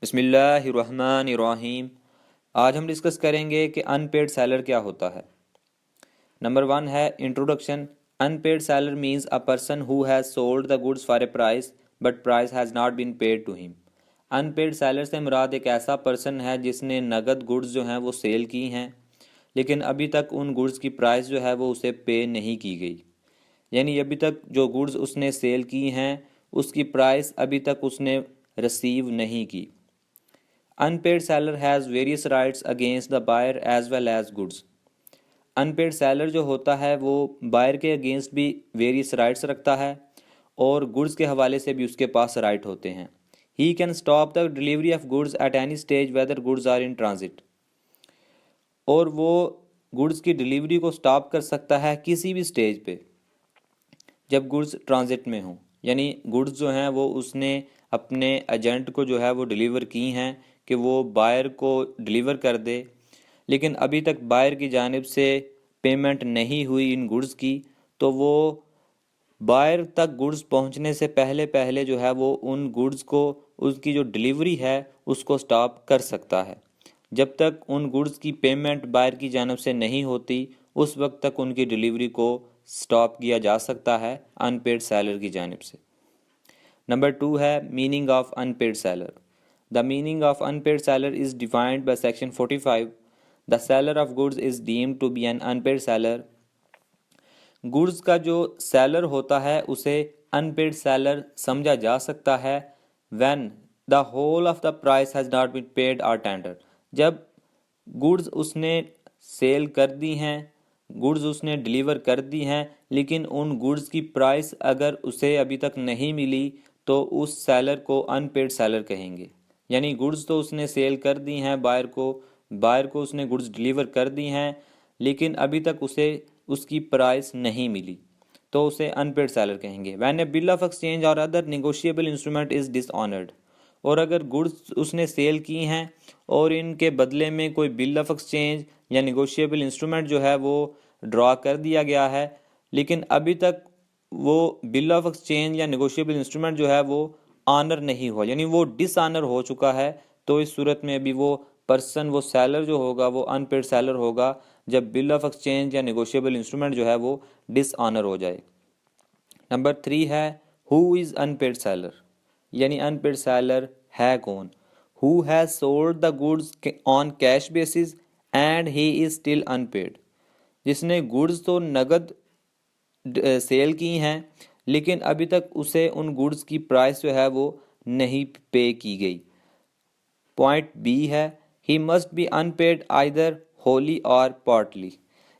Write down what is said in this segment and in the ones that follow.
बिस्मिल्लाहिर्रहमानिर्रहीम। आज हम डिस्कस करेंगे कि अनपेड सेलर क्या होता है। नंबर 1 है introduction. Unpaid seller means a person who has sold the goods for a price but price has not been paid to him. Unpaid seller से मुराद एक ऐसा पर्सन है जिसने नगद गुड्स जो हैं वो सेल की हैं, लेकिन अभी तक उन गुड्स की प्राइस जो है वो उसे पे नहीं की गई। यानी अभी तक जो गुड्स उसने सेल की हैं उसकी प्राइस अभी तक उसने रिसीव नहीं की। Unpaid seller has various rights against the buyer as well as goods. Unpaid seller जो होता है वो बायर के अगेंस्ट भी वेरियस राइट्स रखता है और गुड्स के हवाले से भी उसके पास राइट होते हैं। He can stop the delivery of goods at any stage whether goods are in transit. और वो गुड्स की डिलीवरी को स्टॉप कर सकता है किसी भी स्टेज पे जब गुड्स ट्रांजिट में हों। यानी गुड्स जो हैं वो उसने अपने एजेंट को जो है वो डिलीवर की हैं कि वो बायर को डिलीवर कर दे, लेकिन अभी तक बायर की जानिब से पेमेंट नहीं हुई इन गुड्स की, तो वो बायर तक गुड्स पहुंचने से पहले पहले जो है वो उन गुड्स को उसकी जो डिलीवरी है उसको स्टॉप कर सकता है। जब तक उन गुड्स की पेमेंट बायर की जानिब से नहीं होती उस वक्त तक उनकी डिलीवरी को स्टॉप किया जा सकता है अनपेड सेलर की जानिब से। नंबर 2 है meaning of unpaid seller. The meaning of unpaid seller is defined by section 45। The seller of goods is deemed to be an unpaid seller. Goods का जो सेलर होता है उसे अनपेड सेलर समझा जा सकता है when the whole of the price has not been paid or tender. जब गुड्स उसने सेल कर दी हैं, गुड्स उसने डिलीवर कर दी हैं, लेकिन उन गुड्स की प्राइस अगर उसे अभी तक नहीं मिली तो उस सेलर को अनपेड सेलर कहेंगे। यानी गुड्स तो उसने सेल कर दी हैं बायर को उसने गुड्स डिलीवर कर दी हैं, लेकिन अभी तक उसे उसकी प्राइस नहीं मिली तो उसे अनपेड सेलर कहेंगे। When a bill of exchange और other negotiable instrument is dishonoured. और अगर गुड्स उसने सेल की हैं और इनके बदले में कोई बिल ऑफ एक्सचेंज या नेगोशिएबल इंस्ट्रूमेंट जो है वो ड्रॉ कर दिया गया है, लेकिन अभी तक वो बिल ऑफ एक्सचेंज या नेगोशिएबल इंस्ट्रूमेंट जो है वो ऑनर नहीं हुआ, यानी वो डिसऑनर हो चुका है, तो इस सूरत में भी वो पर्सन, वो सेलर जो होगा वो अनपेड सेलर होगा जब बिल ऑफ एक्सचेंज या नेगोशिएबल इंस्ट्रूमेंट जो है वो डिसऑनर हो जाए। नंबर 3 है हु इज़ अनपेड सेलर। यानी अनपेड सेलर है कौन। Who has sold the goods on cash basis and he is still unpaid. जिसने गुड्स तो नगद सेल की हैं लेकिन अभी तक उसे उन गुड्स की प्राइस जो है वो नहीं पे की गई। पॉइंट बी है he must be unpaid either wholly or partly.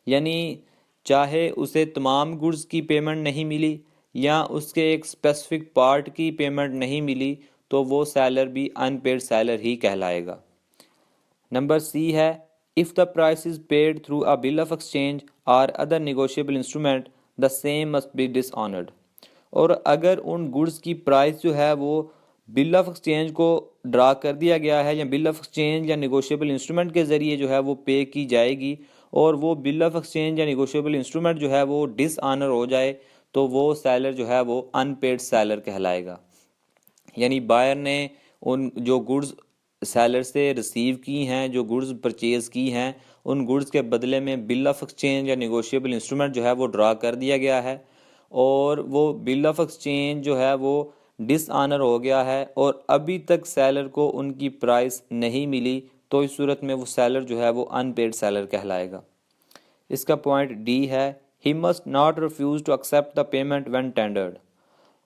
यानी चाहे उसे तमाम गुड्स की पेमेंट नहीं मिली या उसके एक स्पेसिफिक पार्ट की पेमेंट नहीं मिली तो वो सेलर भी अनपेड सेलर ही कहलाएगा। नंबर सी है if the price is paid through a bill of exchange और other negotiable instrument the same must be dishonoured. और अगर उन गुड्स की प्राइस जो है वो बिल ऑफ एक्सचेंज को ड्रा कर दिया गया है या बिल ऑफ एक्सचेंज या नेगोशिएबल इंस्ट्रूमेंट के ज़रिए जो है वो पे की जाएगी और वो बिल ऑफ एक्सचेंज या नेगोशिएबल इंस्ट्रूमेंट जो है वो डिसऑनर हो जाए तो वो सेलर जो है वो अनपेड सेलर कहलाएगा। यानी बायर ने उन जो गुड्स सेलर से रिसीव की हैं, जो गुड्स परचेज़ की हैं, उन गुड्स के बदले में बिल ऑफ एक्सचेंज या नेगोशिएबल इंस्ट्रूमेंट जो है वो ड्रा कर दिया गया है और वो बिल ऑफ एक्सचेंज जो है वो डिसऑनर हो गया है और अभी तक सेलर को उनकी प्राइस नहीं मिली, तो इस सूरत में वो सेलर जो है वो अनपेड सेलर कहलाएगा। इसका पॉइंट डी है he must not refuse to accept the payment when tendered.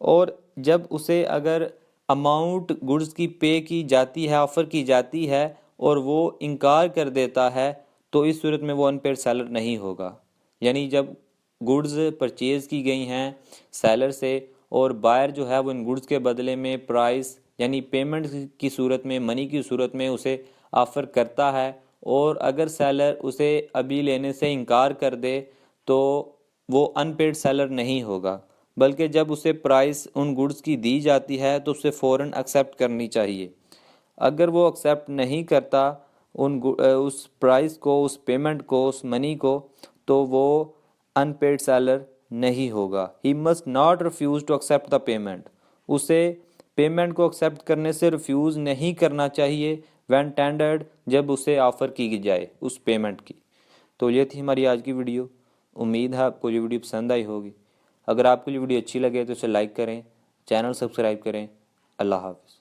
और जब उसे अगर अमाउंट गुड्स की पे की जाती है, ऑफ़र की जाती है और वो इनकार कर देता है तो इस सूरत में वो अनपेड सेलर नहीं होगा। यानी जब गुड्स परचेज़ की गई हैं सेलर से और बायर जो है वो इन गुड्स के बदले में प्राइस यानी पेमेंट की सूरत में, मनी की सूरत में उसे ऑफ़र करता है और अगर सेलर उसे अभी लेने से इनकार कर दे तो वो अनपेड सेलर नहीं होगा, बल्कि जब उसे प्राइस उन गुड्स की दी जाती है तो उसे फ़ौरन एक्सेप्ट करनी चाहिए। अगर वो एक्सेप्ट नहीं करता उस प्राइस को, उस पेमेंट को, उस मनी को, तो वो अनपेड सेलर नहीं होगा। He must not refuse to accept the payment. उसे पेमेंट को एक्सेप्ट करने से रिफ्यूज़ नहीं करना चाहिए व्हेन टेंडर्ड, जब उसे ऑफ़र की जाए उस पेमेंट की। तो ये थी हमारी आज की वीडियो। उम्मीद है आपको ये वीडियो पसंद आई होगी। अगर आपको ये वीडियो अच्छी लगे तो इसे लाइक करें, चैनल सब्सक्राइब करें। अल्लाह हाफ़िज़।